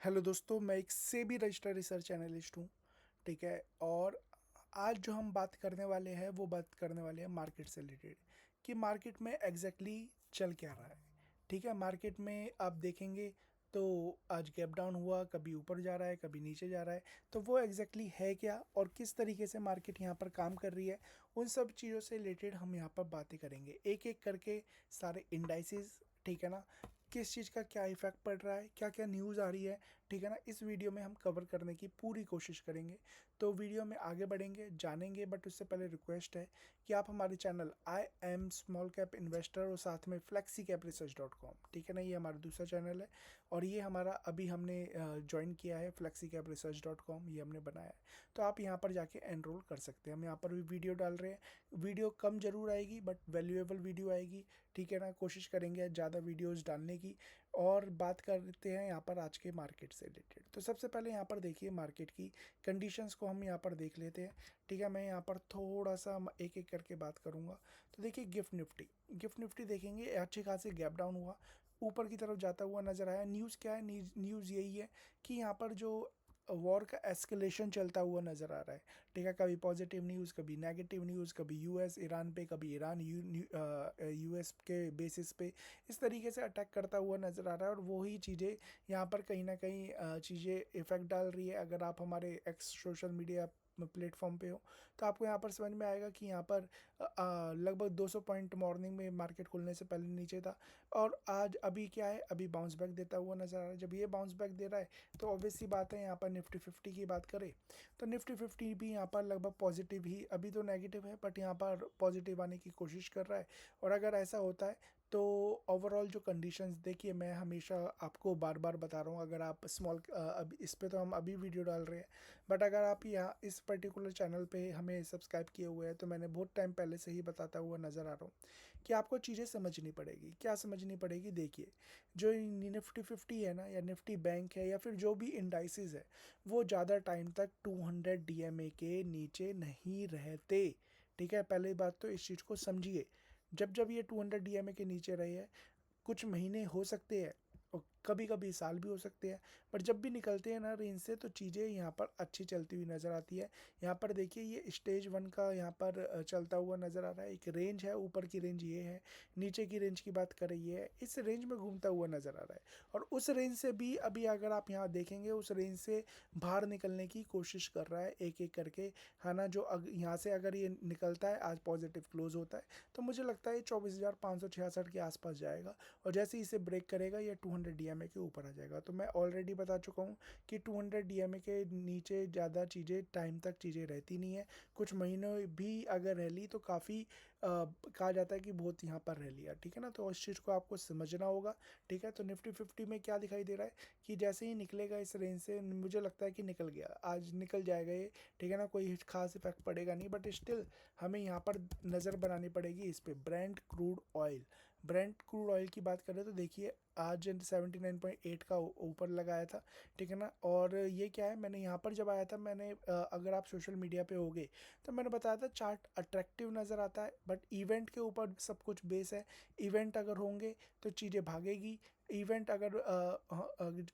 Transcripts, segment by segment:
Hello दोस्तों, मैं एक सेबी रजिस्टर्ड रिसर्च एनालिस्ट हूँ। ठीक है। और आज जो हम बात करने वाले हैं वो बात करने वाले हैं मार्केट से रिलेटेड कि मार्केट में एग्जैक्टली चल क्या रहा है। ठीक है। मार्केट में आप देखेंगे तो आज गैप डाउन हुआ, कभी ऊपर जा रहा है, कभी नीचे जा रहा है। तो वो एग्जैक्टली है क्या और किस तरीके से मार्केट यहाँ पर काम कर रही है, उन सब चीज़ों से रिलेटेड हम यहाँ पर बातें करेंगे एक एक करके। सारे इंडाइसेस, ठीक है ना, किस चीज़ का क्या इफेक्ट पड़ रहा है, क्या क्या न्यूज़ आ रही है, ठीक है ना, इस वीडियो में हम कवर करने की पूरी कोशिश करेंगे। तो वीडियो में आगे बढ़ेंगे, जानेंगे, बट उससे पहले रिक्वेस्ट है कि आप हमारे channel I am small cap investor और साथ में flexi cap research dot com, ठीक है ना, ये हमारा दूसरा चैनल है। और ये हमारा अभी हमने ज्वाइन किया है, flexi cap research dot com, ये हमने बनाया है। तो आप यहाँ पर जाके एनरोल कर सकते हैं। हम यहाँ पर भी वीडियो डाल रहे हैं। वीडियो कम जरूर आएगी बट वैल्यूएबल वीडियो आएगी, ठीक है ना। कोशिश करेंगे ज़्यादा वीडियोज़ डालने की। और बात करते हैं यहाँ पर आज के मार्केट से रिलेटेड। तो सबसे पहले यहाँ पर देखिए मार्केट की कंडीशंस को हम यहाँ पर देख लेते हैं। ठीक है। मैं यहाँ पर थोड़ा सा एक एक करके बात करूँगा। तो देखिए गिफ्ट निफ्टी देखेंगे, अच्छे खासे गैप डाउन हुआ, ऊपर की तरफ जाता हुआ नजर आया। न्यूज़ क्या है? न्यूज़ यही है कि यहाँ पर जो वॉर का एस्केलेशन चलता हुआ नज़र आ रहा है। ठीक है। कभी पॉजिटिव न्यूज़, कभी नेगेटिव न्यूज़, कभी यूएस ईरान पे, कभी ईरान यूएस के बेसिस पे इस तरीके से अटैक करता हुआ नज़र आ रहा है। और वही चीज़ें यहाँ पर कहीं ना कहीं चीज़ें इफ़ेक्ट डाल रही है। अगर आप हमारे एक्स सोशल मीडिया प्लेटफॉर्म पे हो तो आपको यहाँ पर समझ में आएगा कि यहाँ पर लगभग 200 पॉइंट मॉर्निंग में मार्केट खुलने से पहले नीचे था। और आज अभी क्या है, अभी बाउंस बैक देता हुआ नज़र आ रहा है। जब ये बाउंस बैक दे रहा है तो ऑब्वियस सी बात है, यहाँ पर निफ्टी 50 की बात करें तो निफ्टी 50 भी यहाँ पर लगभग पॉजिटिव ही, अभी तो नेगेटिव है बट यहाँ पर पॉजिटिव आने की कोशिश कर रहा है। और अगर ऐसा होता है तो ओवरऑल जो कंडीशंस, देखिए मैं हमेशा आपको बार बार बता रहा हूँ, अगर आप अभी इस पे तो हम अभी वीडियो डाल रहे हैं, बट अगर आप यहाँ इस पर्टिकुलर चैनल पे हमें सब्सक्राइब किए हुए हैं तो मैंने बहुत टाइम पहले से ही बताता हुआ नज़र आ रहा हूँ कि आपको चीज़ें समझनी पड़ेगी। क्या समझनी पड़ेगी? देखिए, जो निफ्टी 50 है ना, या निफ्टी बैंक है, या फिर जो भी इंडाइसिस है, वो ज़्यादा टाइम तक 200 डीएमए के नीचे नहीं रहते। ठीक है। पहली बात तो इस चीज़ को समझिए। जब जब ये 200 डीएमए के नीचे रहे हैं, कुछ महीने हो सकते हैं और कभी कभी साल भी हो सकते हैं, पर जब भी निकलते हैं ना रेंज से तो चीज़ें यहाँ पर अच्छी चलती हुई नज़र आती है। यहाँ पर देखिए ये स्टेज 1 का यहाँ पर चलता हुआ नज़र आ रहा है। एक रेंज है, ऊपर की रेंज ये है, नीचे की रेंज की बात करें ये है, इस रेंज में घूमता हुआ नज़र आ रहा है। और उस रेंज से भी अभी अगर आप यहाँ देखेंगे, उस रेंज से बाहर निकलने की कोशिश कर रहा है एक एक करके, है ना। जो यहाँ से अगर ये निकलता है, आज पॉजिटिव क्लोज होता है, तो मुझे लगता है 24,566 के आसपास जाएगा। और जैसे ही इसे ब्रेक करेगा ये 200 डीएमए के ऊपर आ जाएगा। तो मैं ऑलरेडी बता चुका हूँ कि 200 डीएमए के नीचे ज़्यादा चीज़ें टाइम तक चीज़ें रहती नहीं है। कुछ महीनों भी अगर रह ली तो काफ़ी कहा जाता है कि बहुत यहाँ पर रह लिया, ठीक है ना। तो उस चीज़ को आपको समझना होगा। ठीक है। तो निफ्टी 50 में क्या दिखाई दे रहा है कि जैसे ही निकलेगा इस रेंज से, मुझे लगता है कि निकल गया, आज निकल जाएगा ये, ठीक है ना, कोई खास इफेक्ट पड़ेगा नहीं। बट स्टिल हमें यहाँ पर नज़र बनानी पड़ेगी इस पर, Brent crude oil. Brent crude oil की बात करें तो देखिए आज 79.8 का ऊपर लगाया था, ठीक है ना। और ये क्या है, मैंने यहाँ पर जब आया था, मैंने अगर आप सोशल मीडिया पे होगे तो मैंने बताया था चार्ट अट्रैक्टिव नज़र आता है, बट इवेंट के ऊपर सब कुछ बेस है। इवेंट अगर होंगे तो चीज़ें भागेगी। इवेंट अगर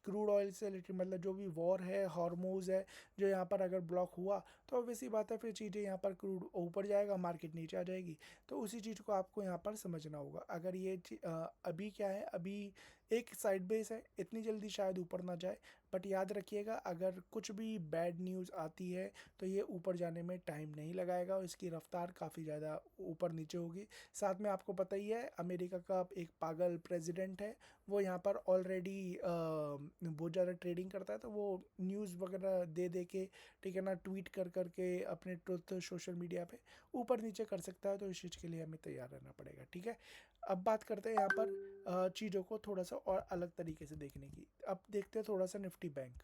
क्रूड ऑयल से रिलेटेड, मतलब जो भी वॉर है, हार्मोज है, जो यहाँ पर अगर ब्लॉक हुआ तो ऑब्वियसली बात है फिर चीज़ें यहाँ पर क्रूड ऊपर जाएगा, मार्केट नीचे आ जाएगी। तो उसी चीज़ को आपको यहाँ पर समझना होगा। अगर ये अभी क्या है, अभी एक साइड बेस है, इतनी जल्दी शायद ऊपर ना जाए, बट याद रखिएगा अगर कुछ भी बैड न्यूज़ आती है तो ये ऊपर जाने में टाइम नहीं लगाएगा और इसकी रफ्तार काफ़ी ज़्यादा ऊपर नीचे होगी। साथ में आपको पता ही है अमेरिका का एक पागल प्रेसिडेंट है, वो यहाँ पर ऑलरेडी बहुत ज़्यादा ट्रेडिंग करता है। तो वो न्यूज़ वगैरह दे दे के, ठीक है ना, ट्वीट कर करके अपने ट्रुथ सोशल मीडिया पे ऊपर नीचे कर सकता है। तो इस चीज़ के लिए हमें तैयार रहना पड़ेगा, ठीक है। अब बात करते हैं यहाँ पर चीज़ों को थोड़ा सा और अलग तरीके से देखने की। अब देखते हैं थोड़ा सा निफ्टी बैंक।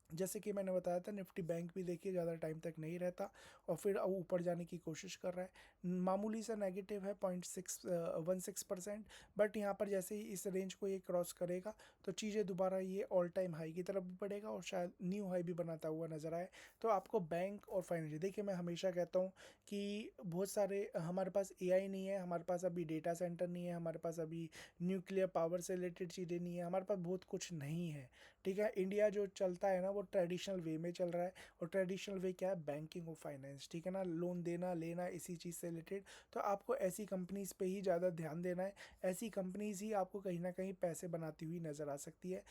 जैसे कि मैंने बताया था, निफ्टी बैंक भी देखिए ज़्यादा टाइम तक नहीं रहता और फिर ऊपर जाने की कोशिश कर रहा है। मामूली सा नेगेटिव है 0.16%। बट यहाँ पर जैसे ही इस रेंज को ये क्रॉस करेगा तो चीज़ें दोबारा ये ऑल टाइम हाई की तरफ भी बढ़ेगा और शायद न्यू हाई भी बनाता हुआ नजर आए। तो आपको बैंक और फाइनेंशियल, देखिए मैं हमेशा कहता हूँ कि बहुत सारे हमारे पास एआई नहीं है, हमारे पास अभी डेटा सेंटर नहीं है, हमारे पास अभी न्यूक्लियर पावर से रिलेटेड चीज़ें नहीं है, हमारे पास बहुत कुछ नहीं है, ठीक है। इंडिया जो चलता है ना वो ट्रेडिशनल वे में चल रहा है, और ट्रेडिशनल वे क्या है, बैंकिंग और फाइनेंस, ठीक है ना, लोन देना लेना इसी चीज़ से रिलेटेड। तो आपको ऐसी कंपनीज पे ही ज़्यादा ध्यान देना है, ऐसी कंपनीज ही आपको कहीं ना कहीं पैसे बनाती हुई नज़र आ सकती है।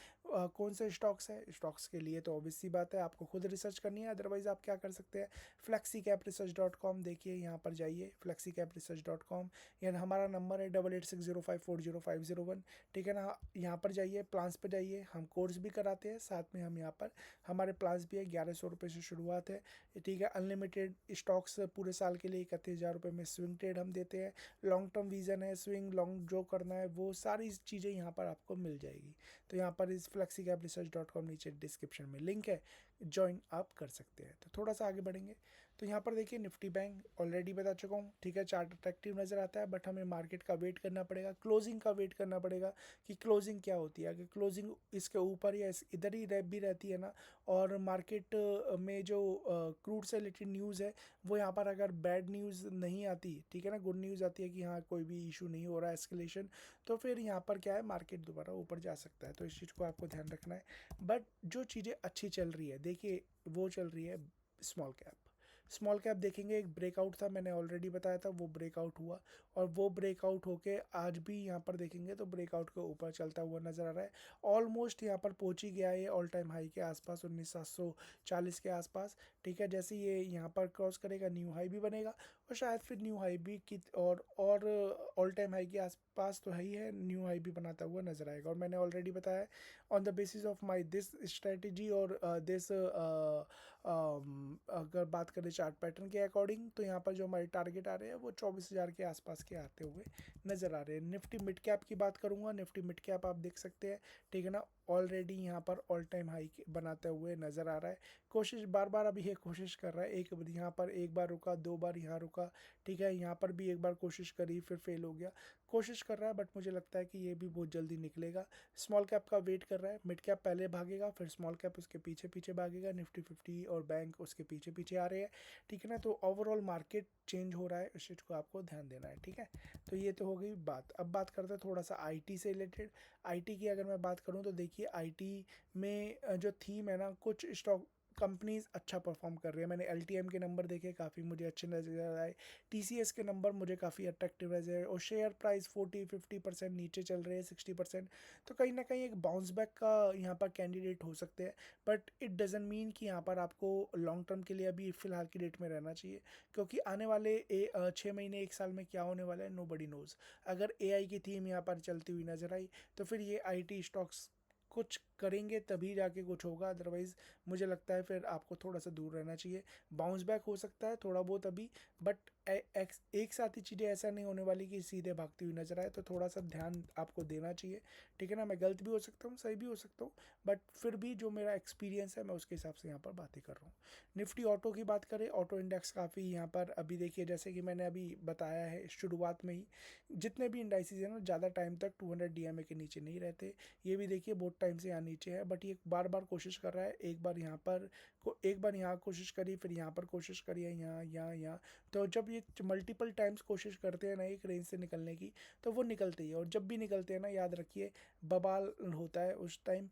कौन से स्टॉक्स है, स्टॉक्स के लिए तो ऑब्वियस सी बात है आपको खुद रिसर्च करनी है, अदरवाइज आप क्या कर सकते हैं, flexicapresearch.com देखिए, यहाँ पर जाइए flexicapresearch.com, यानी हमारा नंबर है 8860540501, ठीक है ना। यहाँ पर जाइए, प्लान्स पर जाइए, हम कोर्स भी कराते हैं साथ में, हम यहाँ पर हमारे प्लान्स भी है, 1100 रुपये से शुरुआत है, ठीक है। अनलिमिटेड स्टॉक्स पूरे साल के लिए 31,000 रुपये में, स्विंग ट्रेड हम देते हैं, लॉन्ग टर्म विजन है, स्विंग लॉन्ग जो करना है वो सारी चीज़ें यहाँ पर आपको मिल जाएगी। तो यहाँ पर इस flexicapresearch.com नीचे डिस्क्रिप्शन में लिंक है, ज्वाइन आप कर सकते हैं। तो थोड़ा सा आगे बढ़ेंगे तो यहाँ पर देखिए निफ्टी बैंक ऑलरेडी बता चुका हूँ, ठीक है, चार्ट अट्रैक्टिव नज़र आता है, बट हमें मार्केट का वेट करना पड़ेगा, क्लोजिंग का वेट करना पड़ेगा कि क्लोजिंग क्या होती है। अगर क्लोजिंग इसके ऊपर या इधर ही भी रहती है ना, और मार्केट में जो क्रूड से रिलेटेड न्यूज़ है वो यहाँ पर अगर बैड न्यूज़ नहीं आती, ठीक है ना, गुड न्यूज़ आती है कि हाँ कोई भी इशू नहीं हो रहा है एस्केलेशन, तो फिर यहाँ पर क्या है, मार्केट दोबारा ऊपर जा सकता है। तो इस चीज़ को आपको ध्यान रखना है। बट जो चीज़ें अच्छी चल रही है देखिए, वो चल रही है स्मॉल कैप। स्मॉल कैप देखेंगे, एक ब्रेकआउट था, मैंने ऑलरेडी बताया था, वो ब्रेकआउट हुआ, और वो ब्रेकआउट होके आज भी यहाँ पर देखेंगे तो ब्रेकआउट के ऊपर चलता हुआ नज़र आ रहा है। ऑलमोस्ट यहाँ पर पहुँच ही गया है ऑल टाइम हाई के आसपास, 19,740 के आसपास, ठीक है। जैसे ये यहाँ पर क्रॉस करेगा न्यू हाई भी बनेगा, और शायद फिर न्यू हाई भी की और ऑल टाइम हाई के आसपास तो है ही है, न्यू हाई भी बनाता हुआ नज़र आएगा। और मैंने ऑलरेडी बताया, on the basis of my this strategy और दिस अगर बात करें चार्ट पैटर्न के अकॉर्डिंग, तो यहाँ पर जो हमारे टारगेट आ रहे हैं वो 24,000 के आसपास के आते हुए नज़र आ रहे हैं। निफ्टी मिड कैप की बात करूँगा, निफ्टी मिड कैप आप देख सकते हैं, ठीक है ना, ऑलरेडी यहाँ पर ऑल टाइम हाई बनाते हुए नज़र आ रहा है। कोशिश बार बार अभी ये कोशिश कर रहा है, एक यहाँ पर एक बार रुका, दो बार यहाँ रुका, ठीक है, यहाँ पर भी एक बार कोशिश करी फिर फेल हो गया, कोशिश कर रहा है, बट मुझे लगता है कि ये भी बहुत जल्दी निकलेगा। स्मॉल कैप का वेट कर रहा है, मिड कैप पहले भागेगा, फिर स्मॉल कैप उसके पीछे पीछे भागेगा, निफ्टी 50 और बैंक उसके पीछे पीछे आ रहे हैं, ठीक है ना। तो ओवरऑल मार्केट चेंज हो रहा है, उस चीज़ को आपको ध्यान देना है, ठीक है। तो ये तो हो गई बात। अब बात करते हैं थोड़ा सा आईटी से रिलेटेड। आईटी की अगर मैं बात करूँ तो देखिए, आईटी में जो थीम है ना, कुछ स्टॉक कंपनीज अच्छा परफॉर्म कर रही है। मैंने एलटीएम के नंबर देखे, काफ़ी मुझे अच्छे नज़र आए, टीसीएस के नंबर मुझे काफ़ी अट्रैक्टिव नजर आए, और शेयर प्राइस 40-50% नीचे चल रहे हैं, 60%। तो कहीं ना कहीं एक बाउंस बैक का यहाँ पर कैंडिडेट हो सकते हैं, बट इट डजेंट मीन कि यहाँ पर आपको लॉन्ग टर्म के लिए अभी फ़िलहाल की डेट में रहना चाहिए, क्योंकि आने वाले 6 महीने 1 साल में क्या होने वाला है, नो बडी नोज़। अगर एआई की थीम यहाँ पर चलती हुई नज़र आई, तो फिर ये आईटी स्टॉक्स कुछ करेंगे तभी जाके कुछ होगा, अदरवाइज़ मुझे लगता है फिर आपको थोड़ा सा दूर रहना चाहिए। बाउंस बैक हो सकता है थोड़ा बहुत अभी, बट एक साथ ही चीज़ें ऐसा नहीं होने वाली कि सीधे भागती हुई नजर आए, तो थोड़ा सा ध्यान आपको देना चाहिए, ठीक है ना। मैं गलत भी हो सकता हूँ, सही भी हो सकता हूँ, बट फिर भी जो मेरा एक्सपीरियंस है मैं उसके हिसाब से यहाँ पर बातें कर रहा हूँ। निफ्टी ऑटो की बात करें, ऑटो इंडेक्स काफ़ी यहाँ पर अभी देखिए, जैसे कि मैंने अभी बताया है शुरुआत में ही, जितने भी इंडाइसिस हैं ना ज़्यादा टाइम तक 200 डीएमए के नीचे नहीं रहते। ये भी देखिए बहुत टाइम से यहाँ नीचे है, बट ये बार बार कोशिश कर रहा है, एक बार यहाँ पर एक बार यहाँ कोशिश करी, फिर यहाँ पर कोशिश करी है, यहाँ। तो जब ये मल्टीपल टाइम्स कोशिश करते हैं ना एक रेंज से निकलने की, तो वो निकलते ही है, और जब भी निकलते हैं ना याद रखिए बवाल होता है उस टाइम।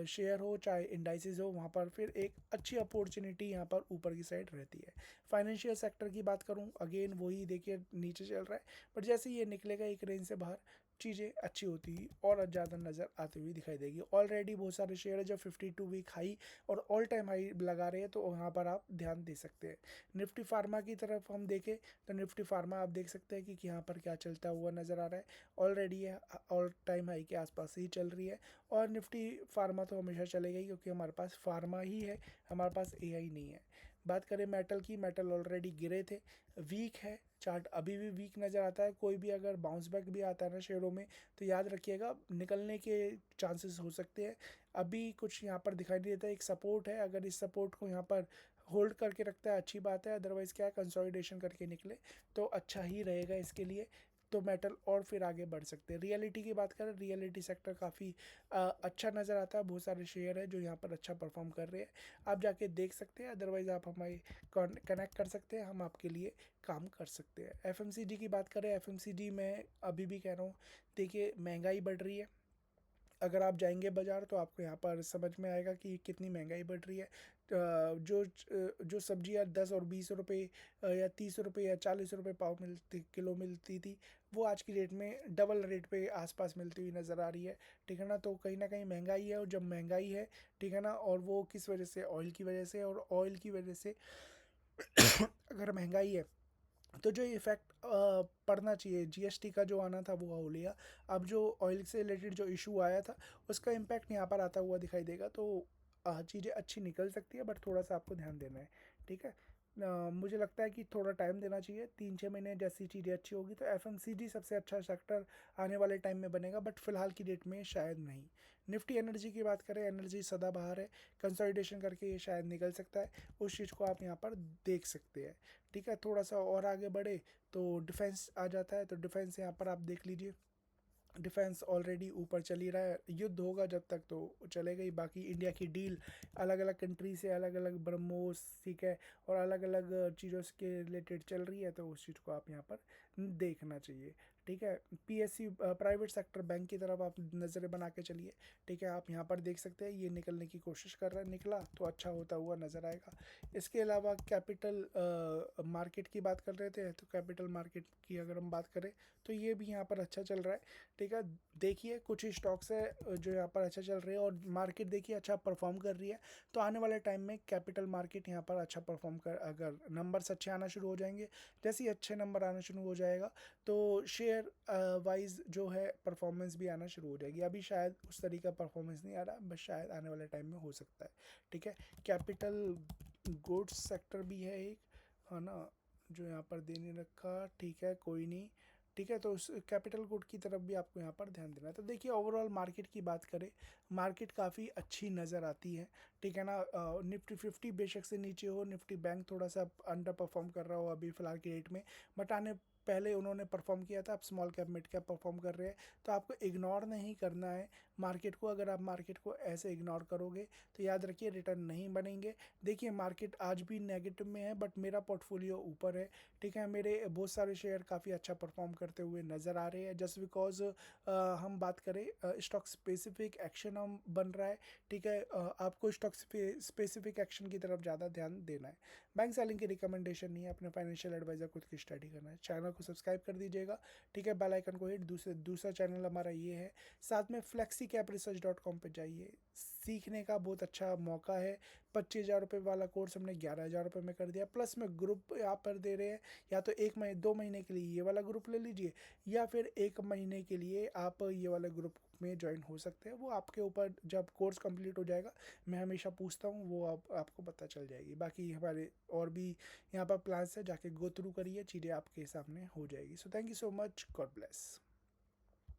शेयर हो चाहे इंडाइसिस हो, वहाँ पर फिर एक अच्छी अपॉर्चुनिटी यहाँ पर ऊपर की साइड रहती है। फाइनेंशियल सेक्टर की बात करूँ, अगेन वही देखिए नीचे चल रहा है, बट जैसे ये निकलेगा एक रेंज से बाहर, चीज़ें अच्छी होती हुई और ज़्यादा नज़र आती हुई दिखाई देगी। ऑलरेडी बहुत सारे शेयर है जो 52 वीक हाई और ऑल टाइम हाई लगा रहे हैं, तो वहाँ पर आप ध्यान दे सकते हैं। निफ्टी फार्मा की तरफ हम देखें तो निफ्टी फार्मा आप देख सकते हैं कि यहाँ पर क्या चलता हुआ नज़र आ रहा है, ऑलरेडी है ऑल टाइम हाई के आसपास ही चल रही है। और निफ्टी फार्मा तो हमेशा चलेगा ही, क्योंकि हमारे पास फार्मा ही है, हमारे पास एआई नहीं है। बात करें मेटल की, मेटल ऑलरेडी गिरे थे, वीक है चार्ट, अभी भी वीक नज़र आता है। कोई भी अगर बाउंस बैक भी आता है ना शेयरों में, तो याद रखिएगा निकलने के चांसेस हो सकते हैं। अभी कुछ यहाँ पर दिखाई नहीं देता, एक सपोर्ट है, अगर इस सपोर्ट को यहाँ पर होल्ड करके रखता है अच्छी बात है, अदरवाइज़ क्या है, कंसोलिडेशन करके निकले तो अच्छा ही रहेगा इसके लिए, तो मेटल और फिर आगे बढ़ सकते हैं। रियलिटी की बात करें, रियलिटी सेक्टर काफ़ी अच्छा नज़र आता है, बहुत सारे शेयर है जो यहाँ पर अच्छा परफॉर्म कर रहे हैं, आप जाके देख सकते हैं, अदरवाइज़ आप हमारे कनेक्ट कर सकते हैं, हम आपके लिए काम कर सकते हैं। एफएमसीजी की बात करें, एफएमसीजी में अभी भी कह रहा हूँ, देखिए महंगाई बढ़ रही है, अगर आप जाएंगे बाज़ार तो आपको यहाँ पर समझ में आएगा कि कितनी महंगाई बढ़ रही है। जो सब्जियाँ 10 और 20 रुपए या 30 रुपए या 40 रुपए पाव मिलती किलो मिलती थी, वो आज की डेट में डबल रेट पे आसपास मिलती हुई नज़र आ रही है। ठीक है ना, तो कहीं ना कहीं महंगाई है, और जब महंगाई है, ठीक है ना, और वो किस वजह से, ऑयल की वजह से, और ऑयल की वजह से अगर महंगाई है तो जो इफेक्ट पड़ना चाहिए, जीएसटी का जो आना था वो हो लिया। अब जो ऑयल से रिलेटेड जो इशू आया था उसका इम्पैक्ट यहाँ पर आता हुआ दिखाई देगा। तो चीज़ें अच्छी निकल सकती है, बट थोड़ा सा आपको ध्यान देना है। ठीक है, मुझे लगता है कि थोड़ा टाइम देना चाहिए, 3-6 महीने जैसी चीज़ें अच्छी होगी तो एफएमसीजी सबसे अच्छा सेक्टर आने वाले टाइम में बनेगा, बट फिलहाल की डेट में शायद नहीं। निफ्टी एनर्जी की बात करें, एनर्जी सदाबहार है, कंसोलिडेशन करके ये शायद निकल सकता है, उस चीज़ को आप यहाँ पर देख सकते हैं। ठीक है, थोड़ा सा और आगे बढ़े तो डिफेंस आ जाता है, तो डिफेंस यहाँ पर आप देख लीजिए, डिफेंस ऑलरेडी ऊपर चल ही रहा है। युद्ध होगा जब तक तो चलेगा ही, बाकी इंडिया की डील अलग अलग कंट्री से, अलग अलग ब्रह्मोस, ठीक है, और अलग अलग चीज़ों के रिलेटेड चल रही है, तो उस चीज़ को आप यहाँ पर देखना चाहिए। ठीक है, पीएससी प्राइवेट सेक्टर बैंक की तरफ आप नज़रें बना के चलिए। ठीक है, आप यहाँ पर देख सकते हैं ये निकलने की कोशिश कर रहा है, निकला तो अच्छा होता हुआ नज़र आएगा। इसके अलावा कैपिटल मार्केट की बात कर रहे थे, तो कैपिटल मार्केट की अगर हम बात करें तो ये भी यहाँ पर अच्छा चल रहा है। ठीक है, देखिए कुछ ही स्टॉक्स है जो यहाँ पर अच्छा चल रहे हैं, और मार्केट देखिए अच्छा परफॉर्म कर रही है, तो आने वाले टाइम में कैपिटल मार्केट यहाँ पर अच्छा परफॉर्म कर, अगर नंबर्स अच्छे आना शुरू हो जाएंगे, जैसे ही अच्छे नंबर आना शुरू हो जाएगा तो शेयर वाइज जो है परफॉर्मेंस भी आना शुरू हो जाएगी। अभी शायद उस तरीका परफॉर्मेंस नहीं आ रहा, बस शायद आने वाले टाइम में हो सकता है। ठीक है, कैपिटल गुड्स सेक्टर भी है एक, है ना, जो यहाँ पर देने रखा, ठीक है, कोई नहीं। ठीक है, तो उस कैपिटल गुड की तरफ भी आपको यहाँ पर ध्यान देना है। तो देखिए ओवरऑल मार्केट की बात करें, मार्केट काफ़ी अच्छी नज़र आती है। ठीक है ना, निफ्टी 50 बेशक से नीचे हो, निफ्टी बैंक थोड़ा सा अंडर परफॉर्म कर रहा हो अभी फ़िलहाल की डेट में, बट आने पहले उन्होंने परफॉर्म किया था, अब small cap mid cap perform कर रहे हैं, तो आपको इग्नोर नहीं करना है मार्केट को। अगर आप मार्केट को ऐसे इग्नोर करोगे तो याद रखिए रिटर्न नहीं बनेंगे। देखिए मार्केट आज भी नेगेटिव में है, बट मेरा पोर्टफोलियो ऊपर है। ठीक है, मेरे बहुत सारे शेयर काफ़ी अच्छा परफॉर्म करते हुए नज़र आ रहे हैं, जस्ट बिकॉज हम बात करें स्टॉक स्पेसिफिक एक्शन हम बन रहा है। ठीक है, आपको स्टॉक स्पेसिफिक एक्शन की तरफ ज़्यादा ध्यान देना है। बैंक सेलिंग की रिकमेंडेशन नहीं है, अपने फाइनेंशियल एडवाइजर खुद की स्टडी करना है। चैनल को सब्सक्राइब कर दीजिएगा। ठीक है, बेल आइकन को हिट, दूसरा चैनल हमारा ये है। साथ में flexicapresearch.com पे जाइए, सीखने का बहुत अच्छा मौका है। 25,000 रुपये वाला कोर्स हमने 11,000 रुपये में कर दिया, प्लस में ग्रुप यहाँ पर दे रहे हैं। या तो 1 महीने 2 महीने के लिए ये वाला ग्रुप ले लीजिए, या फिर 1 महीने के लिए आप ये वाला ग्रुप में ज्वाइन हो सकते हैं। वो आपके ऊपर, जब कोर्स कंप्लीट हो जाएगा, मैं हमेशा पूछता हूँ, वो आपको पता चल जाएगी। बाकी हमारे और भी यहाँ पर प्लान्स है, जाके गो थ्रू करिए, चीज़ें आपके सामने हो जाएगी। So thank you so much, God bless.